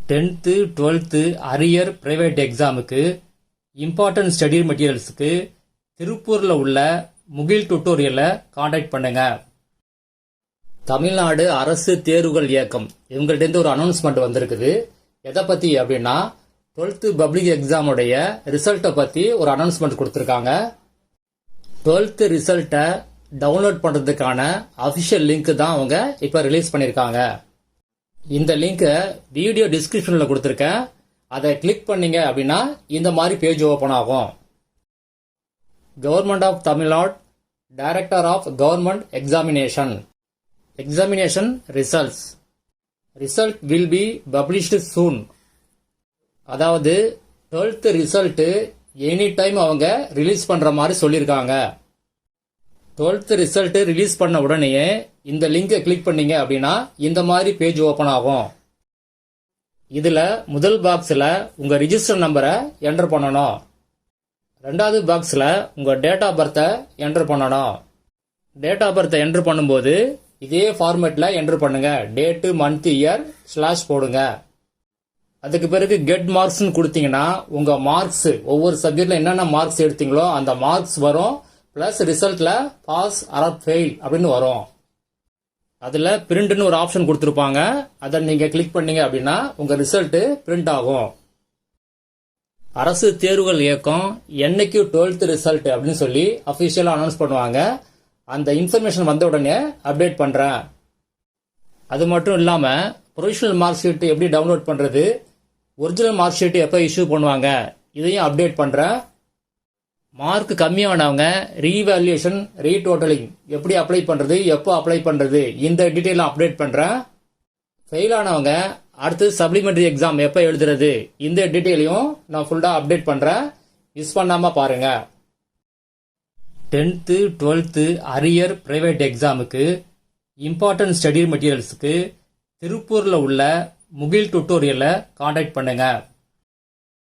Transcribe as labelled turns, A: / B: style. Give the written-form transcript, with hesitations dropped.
A: 10th 12th arrear private எக்ஸாமுக்கு important study மெட்டீரியல்ஸுக்கு திருப்பூரில் உள்ள முகில் டுட்டோரியலை காண்டாக்ட் பண்ணுங்க. தமிழ்நாடு அரசு தேர்வுகள் இயக்கம் இவங்கள்ட்ட ஒரு அனௌன்ஸ்மெண்ட் வந்திருக்குது. எதை பற்றி அப்படின்னா 12th பப்ளிக் எக்ஸாமுடைய ரிசல்ட்டை பற்றி ஒரு அனௌன்ஸ்மெண்ட் கொடுத்துருக்காங்க. 12th ரிசல்ட்டை டவுன்லோட் பண்ணுறதுக்கான அஃபிஷியல் லிங்க் தான் அவங்க இப்போ ரிலீஸ் பண்ணியிருக்காங்க. இந்த லிங்கை வீடியோ டிஸ்கிரிப்ஷனில் கொடுத்துருக்கேன். அதை கிளிக் பண்ணீங்க அப்படின்னா இந்த மாதிரி பேஜ் ஓப்பன் ஆகும். Government of Tamil Nadu director of government examination result will be published soon. அதாவது 12th ரிசல்ட்டு எனி டைம் அவங்க ரிலீஸ் பண்ணுற மாதிரி சொல்லியிருக்காங்க. 12th ரிசல்ட் ரிலீஸ் பண்ண உடனேயே இந்த லிங்கை கிளிக் பண்ணீங்க அப்படின்னா இந்த மாதிரி பேஜ் ஓப்பன் ஆகும். இதில் முதல் பாக்ஸில் உங்கள் ரிஜிஸ்டர் நம்பரை என்டர் பண்ணணும். ரெண்டாவது பாக்ஸில் உங்கள் டேட் ஆஃப் பர்த்தை என்டர் பண்ணணும். டேட் ஆஃப் பர்த்தை என்டர் பண்ணும்போது இதே ஃபார்மேட்டில் என்டர் பண்ணுங்க. டேட்டு, மந்த், இயர், ஸ்லாஷ் போடுங்க. அதுக்கு பிறகு கெட் மார்க்ஸ்னு கொடுத்தீங்கன்னா உங்கள் மார்க்ஸ் ஒவ்வொரு சப்ஜெக்டில் என்னென்ன மார்க்ஸ் எடுத்தீங்களோ அந்த மார்க்ஸ் வரும். பிளஸ் ரிசல்ட்ல பாஸ் ஆர் ஃபெயில் அப்படின்னு வரும். அதில் பிரிண்ட்னு ஒரு ஆப்ஷன் கொடுத்துருப்பாங்க. அதை நீங்கள் கிளிக் பண்ணீங்க அப்படின்னா உங்கள் ரிசல்ட்டு பிரிண்ட் ஆகும். அரசு தேர்வுகள் இயக்கம் என்னைக்கு 12th ரிசல்ட் அப்படின்னு சொல்லி அஃபிஷியலாக அனௌன்ஸ் பண்ணுவாங்க. அந்த இன்ஃபர்மேஷன் வந்த உடனே அப்டேட் பண்ணுறேன். அது மட்டும் இல்லாமல் ப்ரொவிஷனல் மார்க் ஷீட் எப்படி டவுன்லோட் பண்ணுறது, ஒரிஜினல் மார்க் ஷீட் எப்போ இஷ்யூ பண்ணுவாங்க இதையும் அப்டேட் பண்ணுறேன். மார்க் கம்மியானவங்க ரீவேல்யூஷன், ரீடோட்டலிங் எப்படி அப்ளை பண்ணுறது, எப்போ அப்ளை பண்ணுறது இந்த டீட்டெயிலும் அப்டேட் பண்ணுறேன். ஃபெயில் ஆனவங்க அடுத்து சப்ளிமெண்டரி எக்ஸாம் எப்போ எழுதுறது இந்த டீட்டெயிலையும் நான் ஃபுல்லாக அப்டேட் பண்ணுறேன். மிஸ் பண்ணாமல் பாருங்கள். 10th 12th அரியர் பிரைவேட் எக்ஸாமுக்கு இம்பார்ட்டன்ட் ஸ்டடி மெட்டீரியல்ஸுக்கு திருப்பூரில் உள்ள முகில் டுட்டோரியலை காண்டாக்ட் பண்ணுங்கள்.